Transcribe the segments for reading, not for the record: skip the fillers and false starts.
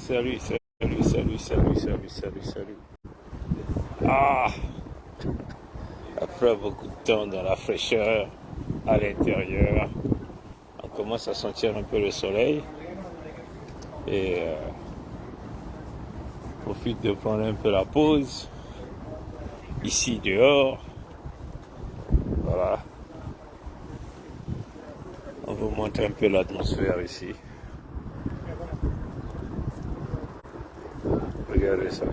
Salut, salut, salut, salut, salut, salut, salut. Ah, après beaucoup de temps dans la fraîcheur, à l'intérieur, on commence à sentir un peu le soleil et profite de prendre un peu la pause. Ici, dehors, voilà. On vous montre un peu l'atmosphère ici. Regardez ça.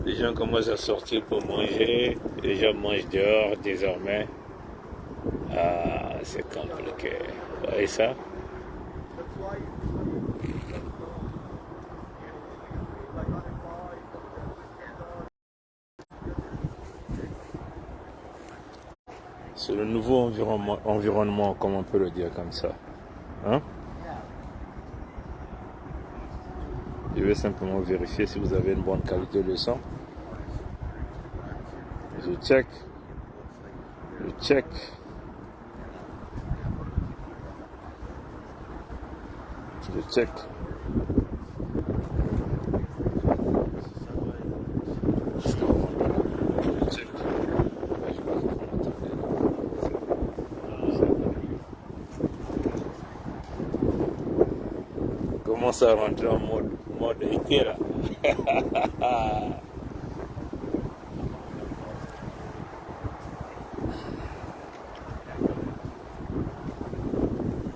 Les gens commencent à sortir pour manger. Les gens mangent dehors désormais. Ah, c'est compliqué. Vous voyez ça? C'est le nouveau environnement, comme on peut le dire comme ça. Hein? Je vais simplement vérifier si vous avez une bonne qualité de son. Je check. Je check. Je check. Commence à rentrer en mode été là.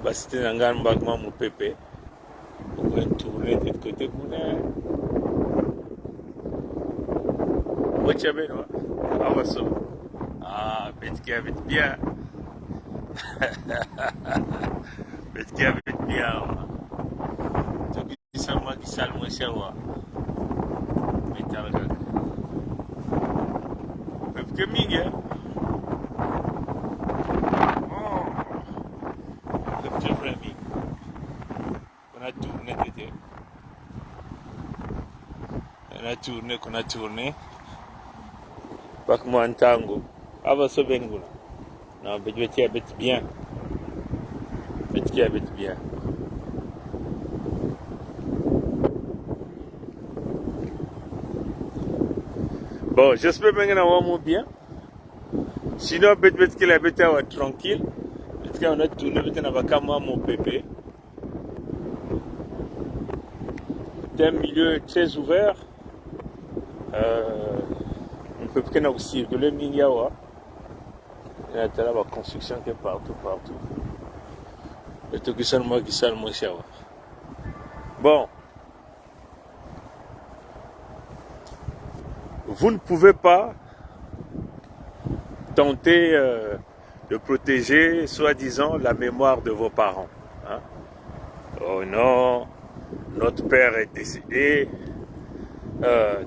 Parce que dans un bagman mon pépé, vous pouvez tourner de côté pour vous avez non? Ah ouais ça. Ah, bête qui avait bien. Bête qui avait bien. Ça m'a dit ça le monsieur wa. Mais t'as regardé. Parce que Miguel. Le petit frère Miguel. On a tourné d'été. On a tourné. Pas que moi en tango. Ah bah ça ben goût. Non, mais tu es bien. Bête qui habite bien. Bon, j'espère bien qu'on va bien. Sinon, peut-être qu'il habite tranquille. Peut-être qu'on a tourné, peut-être qu'on va mon bébé. C'est un milieu très ouvert. On peut peut-être aussi circuler Mingawa. Il y a la construction qui est partout. Et tout qui s'en moi. Bon. Vous ne pouvez pas tenter de protéger, soi-disant, la mémoire de vos parents. Hein? Oh non, notre père est décédé,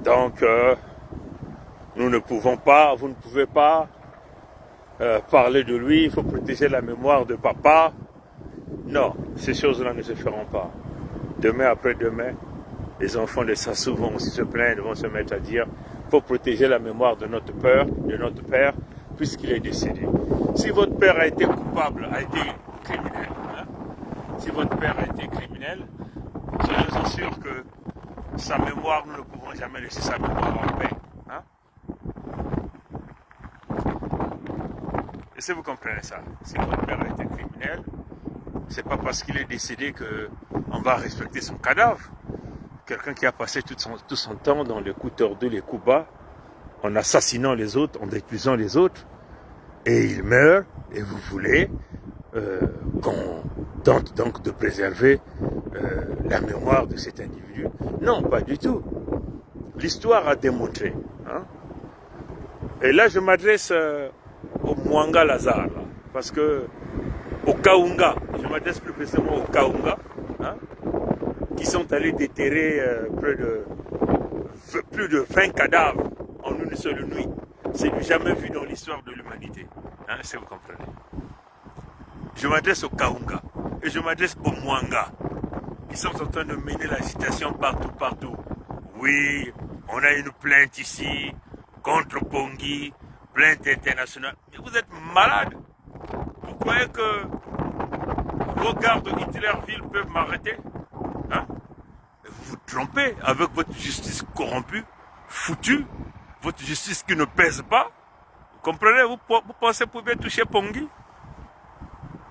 donc nous ne pouvons pas, vous ne pouvez pas parler de lui, il faut protéger la mémoire de papa. Non, ces choses-là ne se feront pas. Demain après-demain, les enfants de Sassou vont aussi se plaindre, vont se mettre à dire il faut protéger la mémoire de notre père, puisqu'il est décédé. Si votre père a été coupable, a été criminel, hein, si votre père a été criminel, soyez sûrs que sa mémoire, nous ne pouvons jamais laisser sa mémoire en paix. Hein. Et si vous comprenez ça, si votre père a été criminel, c'est pas parce qu'il est décédé qu'on va respecter son cadavre. Quelqu'un qui a passé tout son temps dans les coups tordus, les coups bas, en assassinant les autres, en détruisant les autres, et il meurt, et vous voulez qu'on tente donc de préserver la mémoire de cet individu. Non, pas du tout. L'histoire a démontré. Hein. Et là, je m'adresse au Mwanga Lazare, là, parce que au Kaunga, je m'adresse plus précisément au Kaunga, hein, qui sont allés déterrer plus de 20 cadavres en une seule nuit. C'est du jamais vu dans l'histoire de l'humanité, hein, si vous comprenez. Je m'adresse au Kaunga et je m'adresse au Mwanga, qui sont en train de mener l'agitation partout. Oui, on a une plainte ici contre Pongi, plainte internationale. Mais vous êtes malade. Vous croyez que vos gardes de Hitlerville peuvent m'arrêter? Hein? vous trompez avec votre justice corrompue, foutue, votre justice qui ne pèse pas. Vous comprenez, vous pensez pouvoir toucher Pongui?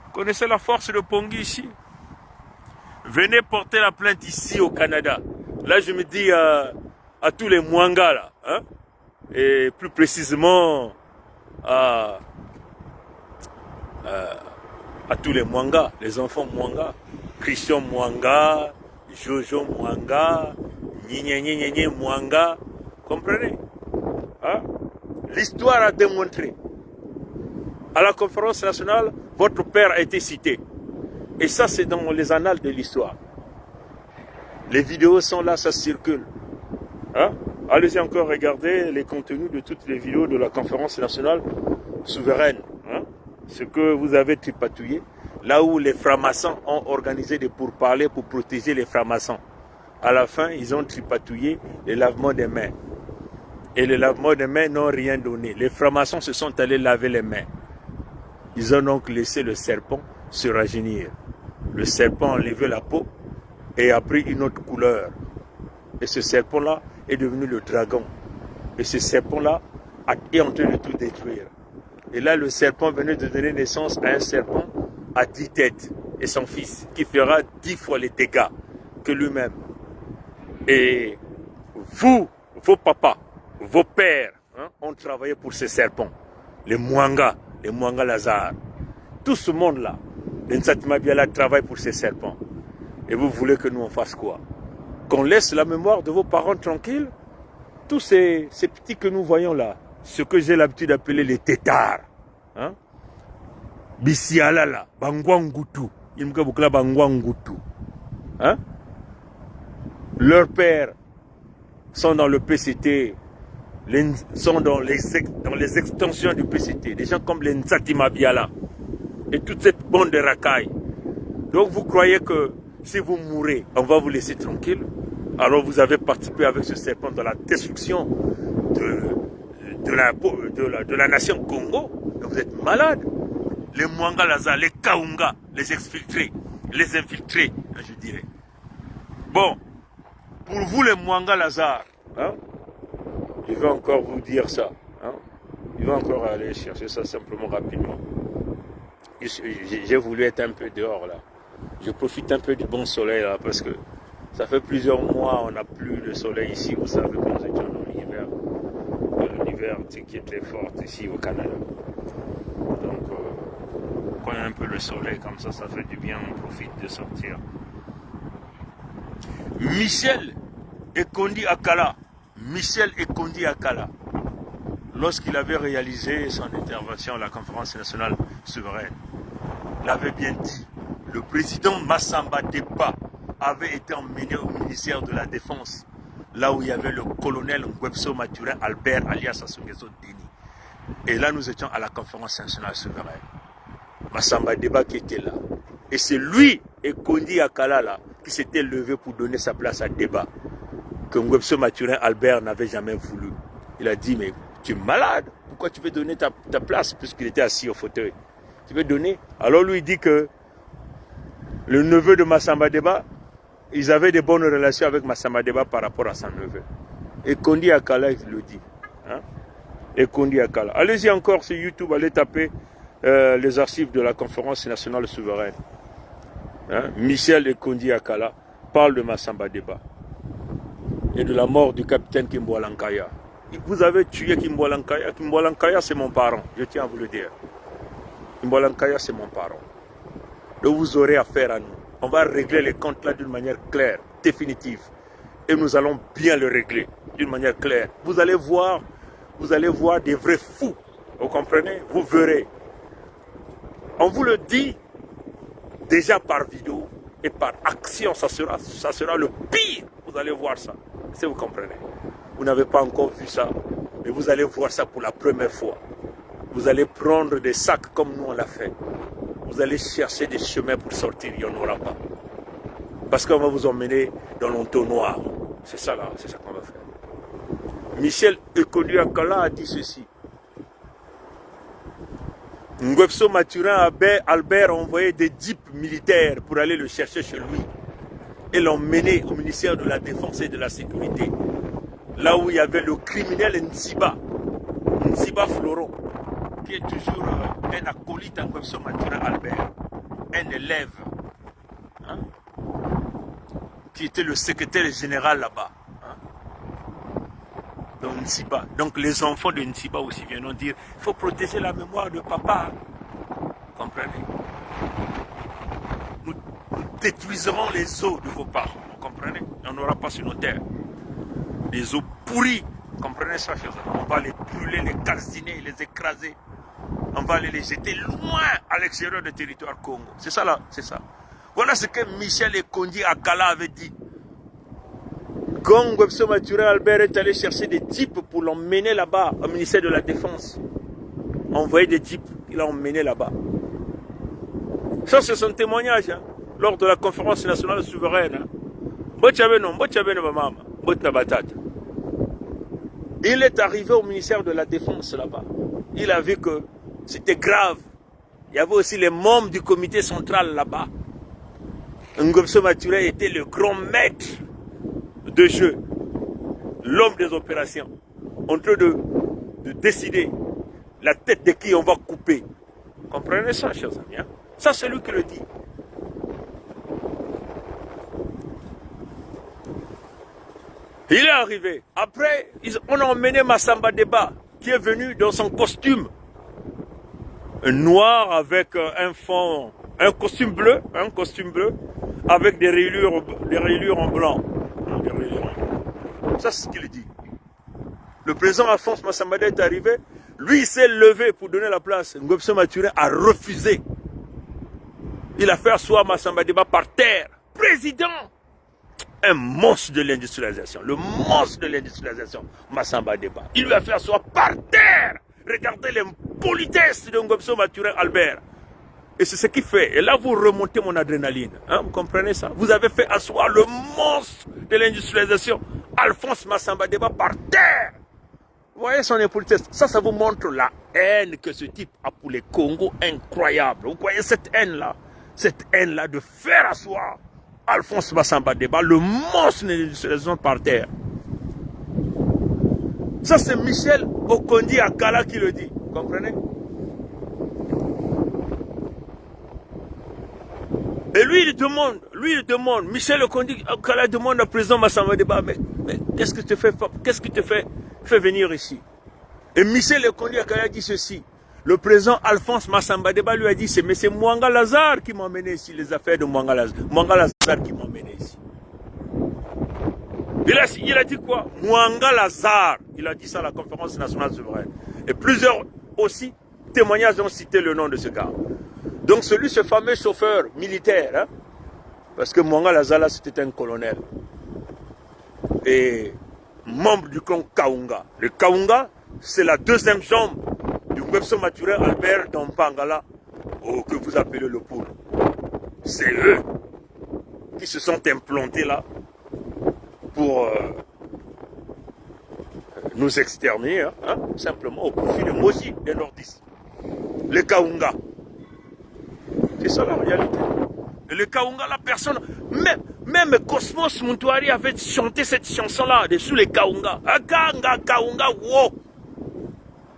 Vous connaissez la force de Pongui ici? Venez porter la plainte ici au Canada. Là, je me dis à tous les Mwanga, là, hein, et plus précisément à tous les Mwanga, les enfants Mwanga, Christian Mwanga, Jojo Mwanga, Nyenyenyenyenye Mwanga, comprenez, hein? L'histoire a démontré. À la conférence nationale, votre père a été cité. Et ça, c'est dans les annales de l'histoire. Les vidéos sont là, ça circule. Hein? Allez-y encore regarder les contenus de toutes les vidéos de la conférence nationale souveraine. Hein? Ce que vous avez tripatouillé, là où les francs-maçons ont organisé des pourparlers pour protéger les francs-maçons. À la fin, ils ont tripatouillé les lavements des mains. Et les lavements des mains n'ont rien donné. Les francs-maçons se sont allés laver les mains. Ils ont donc laissé le serpent se rajeunir. Le serpent a enlevé la peau et a pris une autre couleur. Et ce serpent-là est devenu le dragon. Et ce serpent-là est en train de tout détruire. Et là, le serpent venait de donner naissance à un serpent à 10 têtes. Et son fils, qui fera 10 fois les dégâts que lui-même. Et vous, vos papas, vos pères, hein, ont travaillé pour ces serpents. Les Mwanga Lazare. Tout ce monde-là, les Nsatima Biala travaille pour ces serpents. Et vous voulez que nous on fasse quoi? Qu'on laisse la mémoire de vos parents tranquille? Tous ces petits que nous voyons là, ce que j'ai l'habitude d'appeler les tétards, hein? Bisialala, Bangwangutu, Imkabukla Bangwangutu, hein? Leurs pères sont dans le PCT, sont dans les extensions du PCT, des gens comme les Nsatima Biala et toute cette bande de racailles. Donc vous croyez que si vous mourrez, on va vous laisser tranquille? Alors vous avez participé avec ce serpent dans la destruction de la nation Congo. Vous êtes malade. Les Mwanga Lazare, les Kaunga, les infiltrés, je dirais. Bon, pour vous les Mwanga Lazare, hein, je vais encore vous dire ça. Hein, je vais encore aller chercher ça simplement rapidement. J'ai voulu être un peu dehors là. Je profite un peu du bon soleil là parce que ça fait plusieurs mois on n'a plus de soleil ici. Vous savez que nous étions dans l'hiver. L'hiver qui est très fort ici au Canada. Donc quand il y a un peu le soleil comme ça fait du bien, on profite de sortir. Michel Ekondi Akala, lorsqu'il avait réalisé son intervention à la conférence nationale souveraine, il avait bien dit, le président Massamba Deba avait été emmené au ministère de la Défense, là où il y avait le colonel Ngwebso Maturin Albert alias Assungezo Deni. Et là, nous étions à la conférence nationale souveraine. Massamba Deba qui était là. Et c'est lui, Ekondi Akala, là, qui s'était levé pour donner sa place à Deba, que Ngwebso Maturin Albert n'avait jamais voulu. Il a dit, mais tu es malade, pourquoi tu veux donner ta place, puisqu'il était assis au fauteuil? Tu veux donner? Alors lui, il dit que le neveu de Massamba Deba, ils avaient de bonnes relations avec Massamba Deba par rapport à son neveu. Et Kondi Akala, il le dit. Hein? Et Kondi Akala. Allez-y encore sur YouTube, allez taper les archives de la conférence nationale souveraine. Hein? Michel et Kondi Akala parlent de Massamba Deba et de la mort du capitaine Kimboa Lankaya. Vous avez tué Kimboa Lankaya. Kimboa Lankaya, c'est mon parent, je tiens à vous le dire. Kimboa Lankaya, c'est mon parent. Donc vous aurez affaire à nous. On va régler les comptes là d'une manière claire, définitive. Et nous allons bien le régler d'une manière claire. Vous allez voir des vrais fous. Vous comprenez? Vous verrez. On vous le dit déjà par vidéo et par action. Ça sera le pire. Vous allez voir ça. Si vous comprenez. Vous n'avez pas encore vu ça. Mais vous allez voir ça pour la première fois. Vous allez prendre des sacs comme nous on l'a fait. Vous allez chercher des chemins pour sortir, il n'y en aura pas. Parce qu'on va vous emmener dans l'entonnoir. C'est ça là, c'est ça qu'on va faire. Michel Ekondi Akala a dit ceci. Ngwebso Maturin Albert a envoyé des jeeps militaires pour aller le chercher chez lui. et l'ont mené au ministère de la Défense et de la Sécurité. Là où il y avait le criminel Nsiba Floro, qui est toujours un acolyte en Ngwebso Maturin Albert, un élève, hein, qui était le secrétaire général là-bas. Hein. Donc Nsiba. Donc les enfants de Nsiba aussi viennent dire, il faut protéger la mémoire de papa. Comprenez? Nous détruiserons les os de vos parents. Vous comprenez? On n'aura pas sur nos terres. Les os pourris. Comprenez ça, chers amis? On va les brûler, les calciner, les écraser. On va les jeter loin à l'extérieur du territoire Congo. C'est ça là, c'est ça. Voilà ce que Michel Ekondi Akala avait dit. Quand Ngwebso Maturin Albert est allé chercher des jeeps pour l'emmener là-bas au ministère de la Défense. Envoyer des jeeps, il l'a emmené là-bas. Ça, c'est son témoignage hein, lors de la conférence nationale souveraine. Il est arrivé au ministère de la Défense là-bas. Il a vu que c'était grave. Il y avait aussi les membres du comité central là-bas. Ngwebso Maturin était le grand maître de jeu, l'homme des opérations, en train de décider la tête de qui on va couper. Comprenez ça, chers amis hein? Ça, c'est lui qui le dit. Il est arrivé. Après, on a emmené Massamba Deba, qui est venu dans son costume noir avec un fond, un costume bleu, avec des rayures en blanc. Ça, c'est ce qu'il dit. Le président Alphonse Massamba Deba est arrivé. Lui, il s'est levé pour donner la place. Ngwebso Maturin a refusé. Il a fait asseoir Massamba Deba par terre. Président! Un monstre de l'industrialisation. Le monstre de l'industrialisation, Massamba Deba. Il lui a fait asseoir par terre. Regardez l'impolitesse de Ngwebso Maturin Albert. Et c'est ce qu'il fait. Et là, vous remontez mon adrénaline. Hein, vous comprenez ça? Vous avez fait asseoir le monstre de l'industrialisation, Alphonse Massamba Deba, par terre. Vous voyez son impolitesse. Ça vous montre la haine que ce type a pour les Congo, incroyable. Vous voyez cette haine-là? Cette haine-là de faire asseoir Alphonse Massamba Deba, le monstre de l'industrialisation, par terre. Ça, c'est Michel Okondi Akala qui le dit. Vous comprenez? Et lui, il demande, Michel Okondi Akala demande au président Massamba Deba, mais qu'est-ce que te fait venir ici? Et Michel Okondi Akala dit ceci. Le président Alphonse Massamba Deba lui a dit, mais c'est Mwanga Lazare qui m'a emmené ici, les affaires de Mwanga Lazare qui m'a emmené ici. Il a dit quoi? Mwanga Lazare. Il a dit ça à la conférence nationale souveraine. Et plusieurs aussi témoignages ont cité le nom de ce gars. Donc ce fameux chauffeur militaire, hein, parce que Mwanga Lazare, c'était un colonel. Et membre du clan Kaunga. Le Kaunga, c'est la deuxième jambe du Ngwebso Maturin Albert d'Ampangala, que vous appelez le poule. C'est eux qui se sont implantés là pour nous exterminer, hein, simplement au profit de Moji, des nordistes. Les Kaunga. C'est ça la réalité. Et les Kaunga, la personne, même Cosmos Muntouari avait chanté cette chanson-là, dessus les Kaunga. Akanga, Kaunga, wow.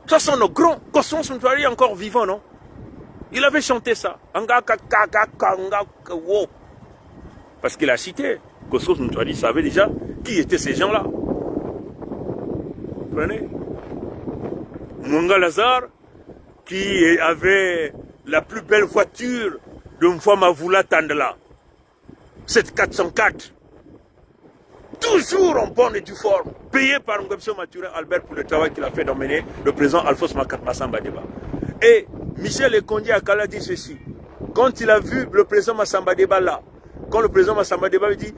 Ça sont nos grands. Cosmos Muntouari est encore vivant, non? Il avait chanté ça. Parce qu'il a cité. Cosmos Muntouari savait déjà qui étaient ces gens-là. Vous comprenez? Mwanga Lazare, qui avait la plus belle voiture de Mfwamavula Tandela. Cette 404. Toujours en bonne et due forme, payé par Ngwebso Maturin Albert pour le travail qu'il a fait d'emmener le président Alphonse Massamba Deba. Et Michel Ekondi Akala dit ceci. Quand il a vu le président Massamba Deba là, quand le président Massamba Deba lui dit,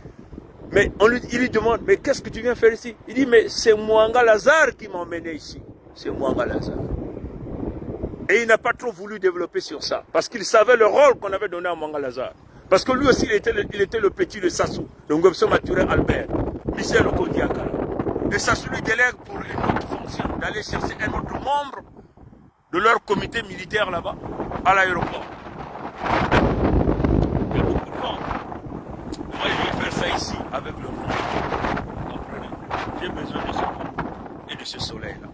mais il lui demande, mais qu'est-ce que tu viens faire ici? Il dit, mais c'est Mwanga Lazare qui m'a emmené ici. C'est Mwanga Lazare. Et il n'a pas trop voulu développer sur ça, parce qu'il savait le rôle qu'on avait donné à Mwanga Lazare. Parce que lui aussi, il était le petit de Sassou, de Ngwebso Maturin Albert, Michel Okondi Akala. Et Sassou lui délègue pour une autre fonction, d'aller chercher un autre membre de leur comité militaire là-bas, à l'aéroport. Il y a beaucoup de monde. Moi, je vais faire ça. ça ici avec le vent. Comprenez? J'ai besoin de ce vent et de ce soleil-là.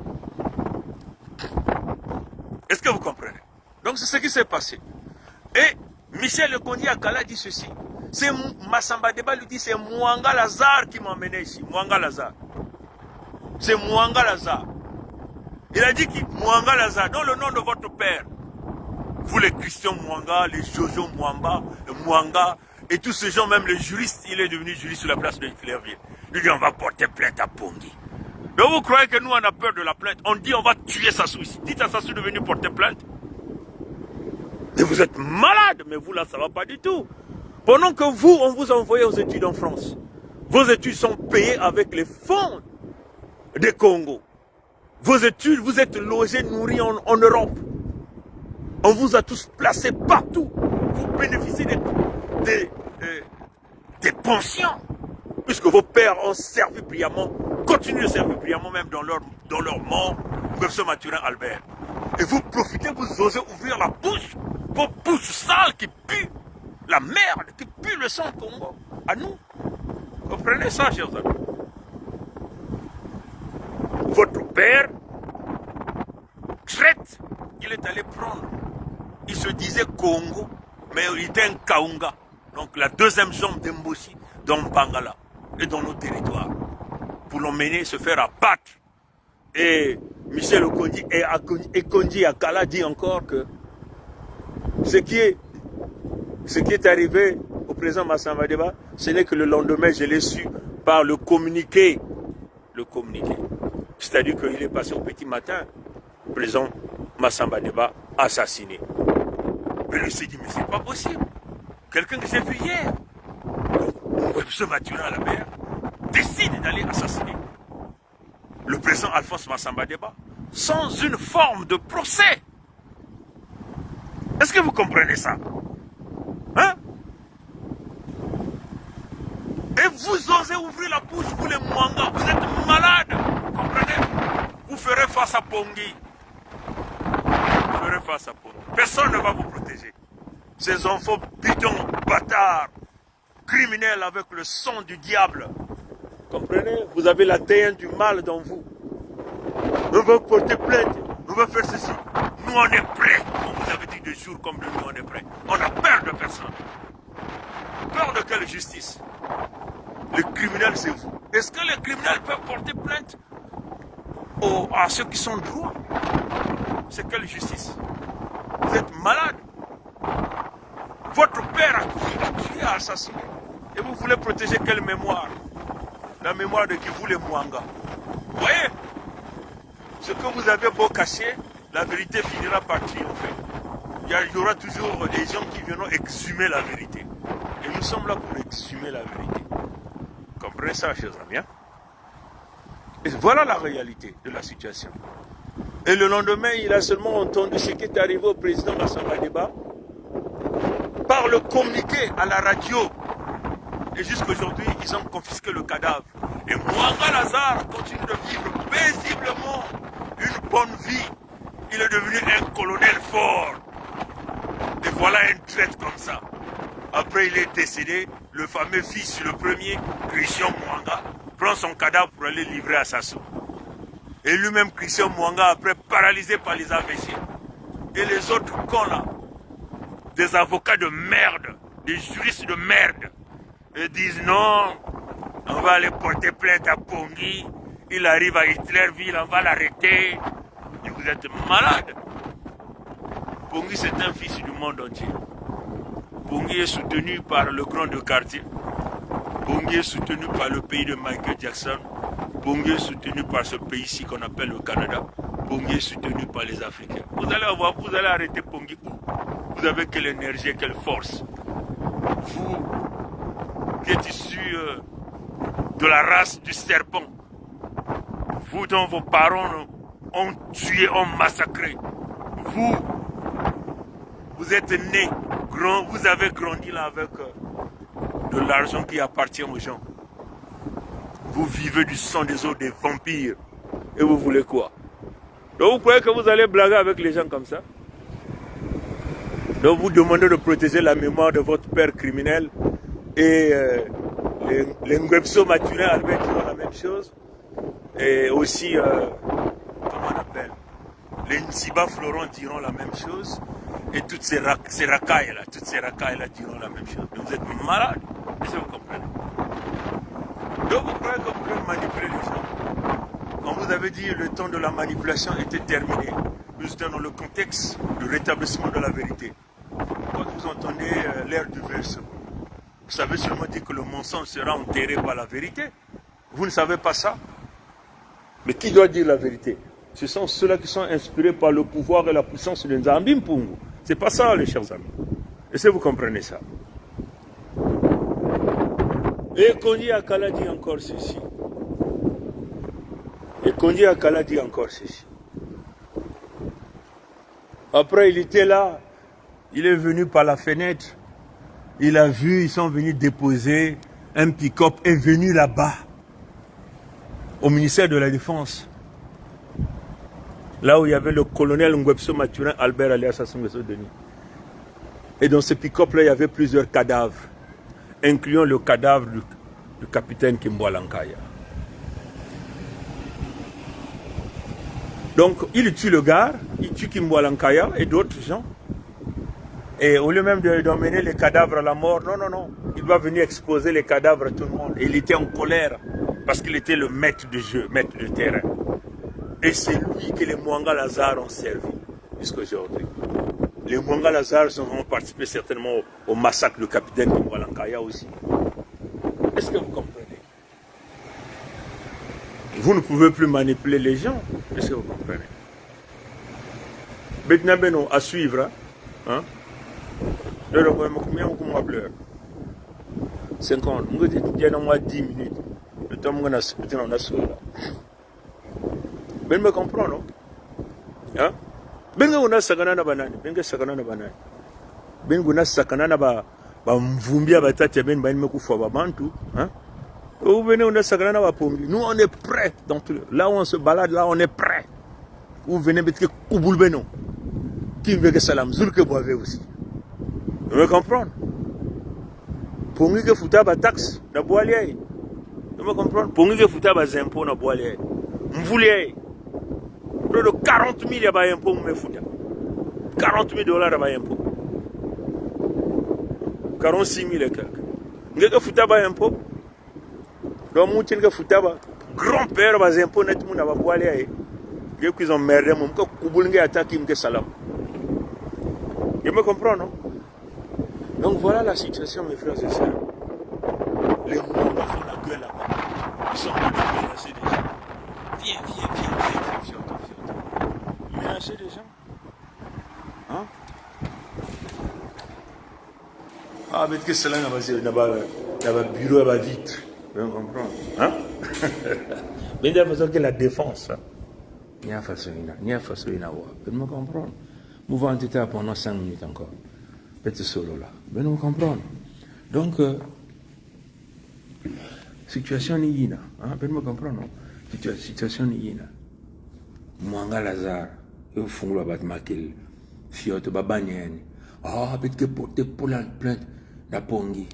Est-ce que vous comprenez? Donc c'est ce qui s'est passé. Et Michel Lecondi Akala dit ceci. C'est Massamba Deba lui dit, c'est Mwanga Lazare qui m'a emmené ici. Mwanga Lazare. C'est Mwanga Lazare. Il a dit qui? Mwanga Lazare, dans le nom de votre père. Vous les Christian Mwanga, les Jojo Mwamba, Mwanga, et tous ces gens, même les juristes, il est devenu juriste sur la place de Clairville. Il dit on va porter plainte à Pongi. Donc vous croyez que nous on a peur de la plainte? On dit on va tuer Sassou ici. Dites à Sassou de venir porter plainte. Et vous êtes malade, mais vous là ça va pas du tout. Pendant que vous, on vous a envoyé aux études en France. Vos études sont payées avec les fonds des Congo. Vos études, vous êtes logés, nourris en Europe. On vous a tous placés partout. Vous bénéficiez des pensions. Puisque vos pères ont servi brillamment, continuent de servir brillamment même dans leur mort, comme ce Mathurin Albert. Et vous profitez, vous osez ouvrir la bouche, vos bouches sales qui puent la merde, qui pue le sang Congo. À nous. Comprenez ça, chers amis. Votre père traite, il est allé prendre. Il se disait Congo, mais il était un Kaunga. Donc la deuxième jambe d'Mboshi dans Bangala et dans nos territoires. Pour l'emmener se faire abattre. Et Michel Okondi et Kondi Akala dit encore que ce qui est arrivé au président Massamba Deba, ce n'est que le lendemain, je l'ai su par le communiqué. Le communiqué. C'est-à-dire qu'il est passé au petit matin, le président Massamba Deba assassiné. Mais lui s'est dit, mais c'est pas possible. Quelqu'un que j'ai vu hier. Donc, ce Mathurin Albert décide d'aller assassiner le président Alphonse Massamba Deba sans une forme de procès. Est-ce que vous comprenez ça? Hein? Et vous osez ouvrir la bouche, vous les Mwanga, vous êtes malades. Comprenez? Vous ferez face à Pongi. Vous ferez face à Pongi. Personne ne va vous protéger. Ces enfants bidons, bâtards, criminels avec le sang du diable. Comprenez? Vous avez l'ADN du mal dans vous. On va porter plainte. On va faire ceci. Nous, on est prêts. On vous avait dit de jour comme de nuit, on est prêts. On a peur de personne. Peur de quelle justice? Les criminels, c'est vous. Est-ce que les criminels peuvent porter plainte à ceux qui sont droits? C'est quelle justice? Vous êtes malade. Votre père a tué, a assassiné. Et vous voulez protéger quelle mémoire? La mémoire de qui? Vous les Mwanga. Vous voyez? Ce que vous avez beau cacher, la vérité finira par triompher. Il y aura toujours des gens qui viendront exhumer la vérité. Et nous sommes là pour exhumer la vérité. Comprenez ça, chers amis. Hein? Et voilà la réalité de la situation. Et le lendemain, il a seulement entendu ce qui est arrivé au président Massamba Deba par le communiqué à la radio. Et jusqu'aujourd'hui, ils ont confisqué le cadavre. Et Mwanga Lazare continue de vivre paisiblement une bonne vie. Il est devenu un colonel fort. Et voilà un traître comme ça. Après, il est décédé. Le fameux fils, le premier, Christian Mwanga, prend son cadavre pour aller livrer à Sassou. Et lui-même, Christian Mwanga, après, paralysé par les AVC. Et les autres cons là, des avocats de merde, des juristes de merde, ils disent non, on va aller porter plainte à Pongi, il arrive à Hitlerville, on va l'arrêter. Et vous êtes malade. Pongi, c'est un fils du monde entier. Pongi est soutenu par le grand de quartier. Pongi est soutenu par le pays de Michael Jackson. Pongi est soutenu par ce pays-ci qu'on appelle le Canada. Pongi est soutenu par les Africains. Vous allez voir, vous allez arrêter Pongi où? Vous avez quelle énergie, quelle force? Vous qui êtes issus de la race du serpent. Vous dont vos parents ont tué, ont massacré. Vous êtes nés, vous avez grandi là avec de l'argent qui appartient aux gens. Vous vivez du sang des autres, des vampires. Et vous voulez quoi? Donc vous croyez que vous allez blaguer avec les gens comme ça? Donc vous demandez de protéger la mémoire de votre père criminel et les Nguepso Maturin Albert diront la même chose. Et aussi, comment on appelle, les Nsiba Florent diront la même chose. Et toutes ces racailles-là, diront la même chose. Vous êtes malades, est-ce que vous comprenez? Donc vous croyez que vous pouvez manipuler les gens. Quand vous avez dit le temps de la manipulation était terminé, nous étions dans le contexte du rétablissement de la vérité. Quand vous entendez l'air du verset, vous savez seulement dire que le mensonge sera enterré par la vérité. Vous ne savez pas ça? Mais qui doit dire la vérité? Ce sont ceux-là qui sont inspirés par le pouvoir et la puissance de Nzambim Pungu. C'est pas ça, les chers amis. Est-ce que vous comprenez ça? Et Kondi Akala dit encore ceci. Après, il était là. Il est venu par la fenêtre. Il a vu, ils sont venus déposer un pick-up est venu là-bas, au ministère de la Défense. Là où il y avait le colonel Nguepso Maturin Albert alias Sassou Nguesso Denis. Et dans ce pick-up là, il y avait plusieurs cadavres, incluant le cadavre du capitaine Kimbo Lankaya. Donc, il tue le gars, il tue Kimbo Lankaya et d'autres gens. Et au lieu même d'emmener les cadavres à la mort, non, il va venir exposer les cadavres à tout le monde. Et il était en colère parce qu'il était le maître du jeu, maître du terrain. Et c'est lui que les Mwanga Lazare ont servi jusqu'à aujourd'hui. Les Mwanga Lazare ont participé certainement au massacre du capitaine Kimbo Lankaya aussi. Est-ce que vous comprenez? Vous ne pouvez plus manipuler les gens. Est-ce que vous comprenez? Betnabeno à suivre. Hein? 50, je dis 10 minutes. Le temps que on a sur là. Ben me comprend, non? Hein? Ben on a sakana na banane, ben sakana na banane. Ben on a sakana na ba mvumbia batati ben ba me kufa ba bantu, hein? Ou venez on a sakana na ba pombi. Nous on est prêts dans tout. Là où on se balade, là on est prêts. Vous venez mettre Kouboul Beno. Qui veut que salam Zulke boivez aussi. Vous me comprenez? Pour nous que fouta ba taxe na boalier. Vous me comprenez? Pour nous que fouta ba impôt na boalier. M'voulez plus de 40 000 ya ba impôt me fouta. 40 000 dollars ya ba impôt. 46 000 et quelques. Nous que fouta ba impôt. Donc nous que fouta ba grand-père ba impôt net mu na ba boalier. Ils ont merdé mon que Kouboulnge attaque me salam. Vous me comprenez, non? Donc voilà la situation, mes frères et sœurs. Les gens font la gueule là-bas. Ils sont en train de menacer des gens. Viens, menacer des gens. Hein? Ah, mais que cela n'a pas bureau à la vitre. Vous comprenez? Hein? Mais il y a besoin que la défense. Il y a façon, vous me comprenez? Mouvement était pendant 5 minutes encore. Petit solo là. Mais nous comprenons. Donc, situation ni yina. Ben me comprendre. Situation ni yina. Mwanga Lazare. Il faut que vous makil. Fiote babanyeni. Ah, peut-être que porter pour la plainte na pongi.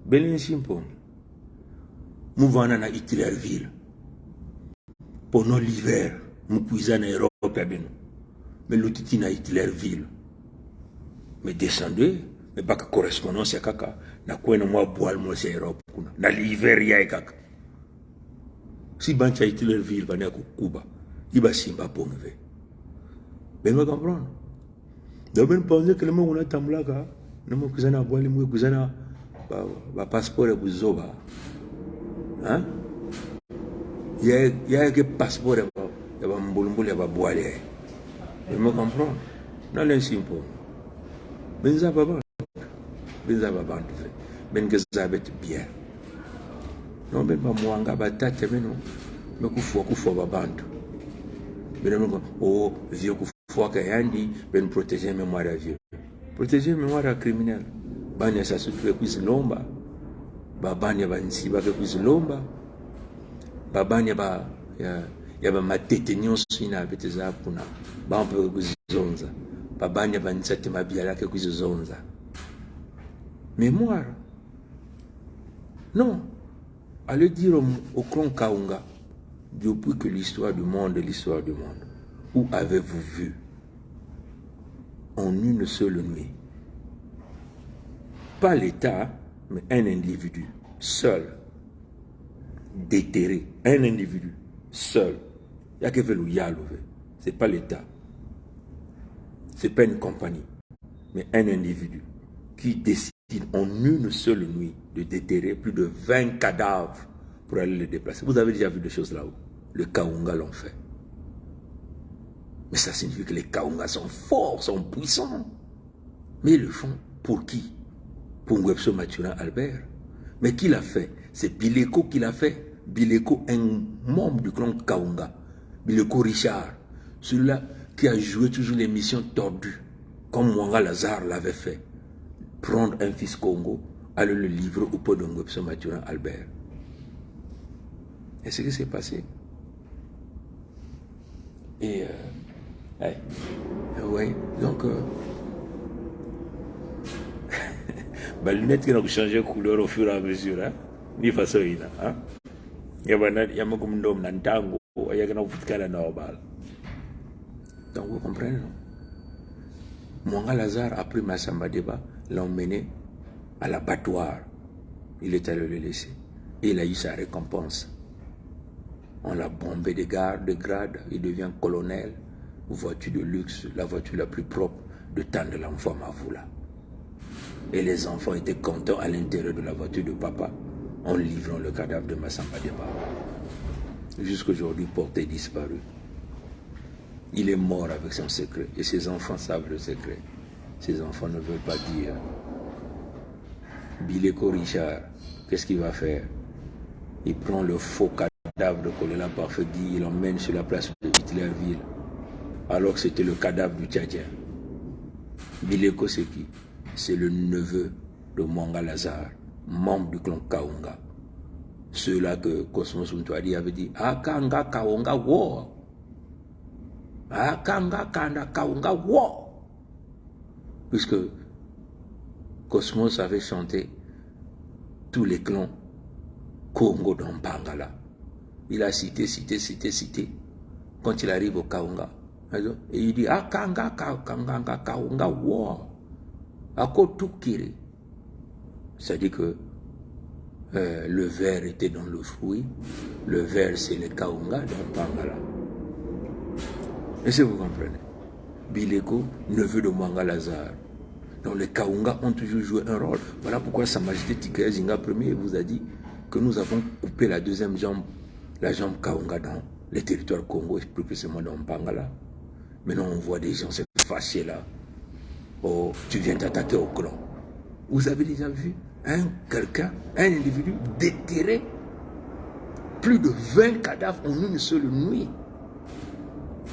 Belin simpongi. Mouvement na Hitlerville. Pendant l'hiver, nous puisons en Europe. Mais l'autre na Hitlerville. Mais descendez, mais pas que correspondance à kaka, na quoi na moi boire moi c'est Europe kuna, na l'hiver ya kaka. Si bancha Hitlerville va na Cuba, il va simba pongve. Ben me comprendre. Donc ben penser que le mot on a tamlaga, nous mo kuzana boire le mo kuzana ba passeport et buzoba. Hein? Il y a que passeport et ba mbulumbulu ba boire. Ben me comprendre. Na l'insimpo. Benza baba fait. Ben gezabet bien. Non ben ba mwanga batate beno me kufwa babantu. Ben me oh vieux kufwa kayandi ben protéger mémoire à vieux. Protéger mémoire à criminel. Banya sa sutu kwizilomba. Babanya ba nsiba kwizilomba. Babanya ba ya ba matete nyonso ina beteza kuna. Ba mpe kwizonza. Babanya banisate mabia lake kuzizonza. Mémoire. Non. Allez dire au clan Kaunga, depuis que l'histoire du monde est l'histoire du monde, où avez-vous vu en une seule nuit, pas l'État, mais un individu seul, déterré, un individu seul, il n'y a que le Yalouvé, ce n'est pas l'État, ce n'est pas une compagnie, mais un individu qui décide en une seule nuit de déterrer plus de 20 cadavres pour aller les déplacer. Vous avez déjà vu des choses là-haut. Les Kaunga l'ont fait. Mais ça signifie que les Kaunga sont forts, sont puissants. Mais ils le font pour qui? Pour Ngwebso Mathurin Albert. Mais qui l'a fait? C'est Bileko qui l'a fait. Bileko, un membre du clan Kaunga. Bileko Richard. Celui-là qui a joué toujours les missions tordues. Comme Mwanga Lazare l'avait fait. Prendre un fils Congo, aller le livrer au pot de Ngwebso Mathurin Albert. Et ce qui s'est passé. Et ouais, donc ma lunette qui a changé de couleur au fur et à mesure, hein? Ni façon hein? Donc vous comprenez, non? Mwanga Lazare a pris Massamba Deba, l'a emmené à l'abattoir. Il est allé le laisser. Et il a eu sa récompense. On l'a bombé de grade, il devient colonel, voiture de luxe, la voiture la plus propre de temps de l'enfant Mavoula. Et les enfants étaient contents à l'intérieur de la voiture de papa en livrant le cadavre de Massamba Deba. Jusqu'aujourd'hui, porté disparu. Il est mort avec son secret et ses enfants savent le secret. Ses enfants ne veulent pas dire. Bileko Richard, qu'est-ce qu'il va faire? Il prend le faux cadavre de Kolela Parfegui, il l'emmène sur la place de Hitlerville, alors que c'était le cadavre du Tchadien. Bileko, c'est qui? C'est le neveu de Mwanga Lazare, membre du clan Kaunga. Ceux-là que Cosmos Mtwadi avait dit, Akanga Kaunga War. Akanga Kanda Kaunga War. Puisque Cosmos avait chanté tous les clans Congo dans Pangala. Il a cité. Quand il arrive au Kaunga, et il dit Akanga Kaunga War. Akotukiri. C'est-à-dire que le ver était dans le fruit. Le ver, c'est le Kaunga dans Pangala. Est-ce que vous comprenez? Bileko, neveu de Mwanga Lazare. Donc les Kaunga ont toujours joué un rôle. Voilà pourquoi Sa Majesté Tigre Zinga Ier vous a dit que nous avons coupé la deuxième jambe, la jambe Kaunga dans les territoires Congo, et plus précisément dans Pangala. Maintenant on voit des gens se fâcher là. Oh, tu viens t'attaquer au clan. Vous avez déjà vu un individu déterrer plus de 20 cadavres en une seule nuit.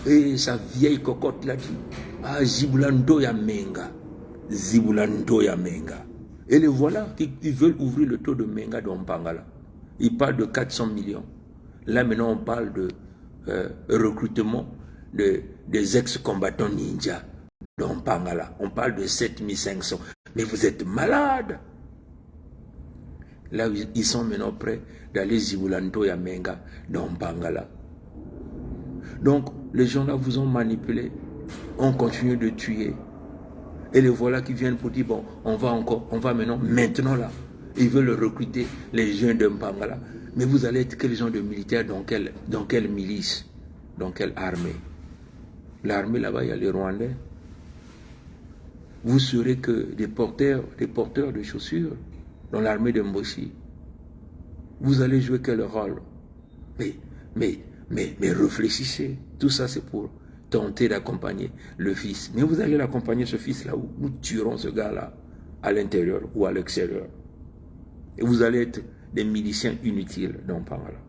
Et sa vieille cocotte l'a dit. Ah, Zibulando Yamenga. Zibulando Yamenga. Et les voilà qui veulent ouvrir le taux de Menga dans Pangala. Ils parlent de 400 millions. Là maintenant on parle de recrutement des ex-combattants ninja dans Pangala. On parle de 7500. Mais vous êtes malades. Là ils sont maintenant prêts d'aller Zibulando Yamenga dans Pangala. Donc les gens là vous ont manipulé. On continue de tuer. Et les voilà qui viennent pour dire, bon, on va maintenant là. Ils veulent recruter les jeunes de Mpangala. Mais vous allez être quel genre de militaire, dans quelle milice, dans quelle armée? L'armée là-bas, il y a les Rwandais. Vous serez que des porteurs de chaussures dans l'armée de Mboshi. Vous allez jouer quel rôle? Mais réfléchissez. Tout ça, c'est pour tenter d'accompagner le fils. Mais vous allez l'accompagner, ce fils-là, où nous tuerons ce gars-là, à l'intérieur ou à l'extérieur. Et vous allez être des miliciens inutiles dans Pangala.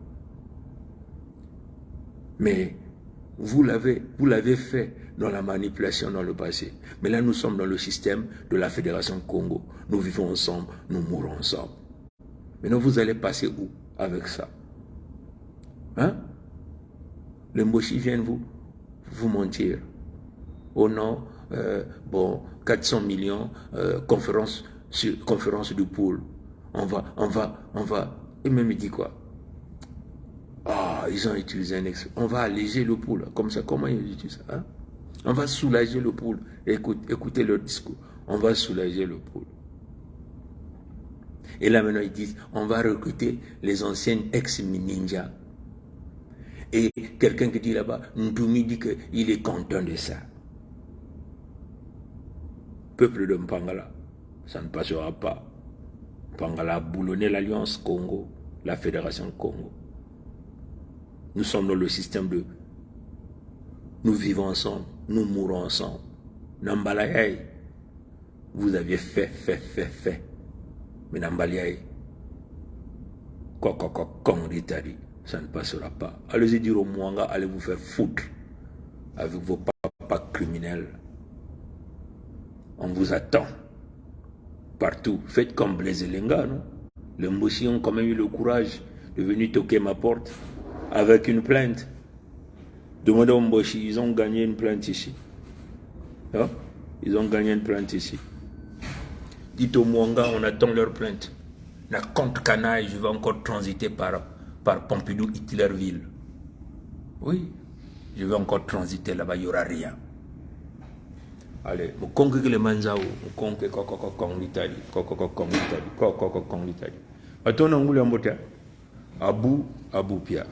Mais vous l'avez fait dans la manipulation dans le passé. Mais là, nous sommes dans le système de la Fédération Congo. Nous vivons ensemble, nous mourons ensemble. Maintenant, vous allez passer où avec ça? Hein? Les Mboshi viennent vous mentir. Oh non, 400 millions, conférence du pool. on va. Et même il dit quoi? Ah, ils ont utilisé un expression. On va alléger le pouls. Comme ça, comment ils utilisent ça, hein? On va soulager le pouls. Écoutez leur discours. On va soulager le pouls. Et là maintenant ils disent, on va recruter les anciennes ex-ninjas. Et quelqu'un qui dit là-bas, Ntoumi dit qu'il est content de ça. Peuple de Mpangala, ça ne passera pas. Mpangala a boulonné l'Alliance Congo, la Fédération Congo. Nous sommes dans le système de nous vivons ensemble, nous mourons ensemble. Nambalayay, vous aviez fait. Mais Nambalayay, ça ne passera pas. Allez-y dire au Mwanga, allez vous faire foutre avec vos papas criminels. On vous attend partout. Faites comme Blaise Elenga, non? Les Mboshi ont quand même eu le courage de venir toquer ma porte avec une plainte. Demandez aux Mboshi, ils ont gagné une plainte ici. Hein? Ils ont gagné une plainte ici. Dites au Mwanga, on attend leur plainte. La compte canaille, je vais encore transiter par Pompidou, Hitlerville. Oui, je vais encore transiter là-bas, il n'y aura rien. Allez, vous conquérez les Manzao, vous conquérez l'Italie, l'Italie. Attends, on a Abou Pia.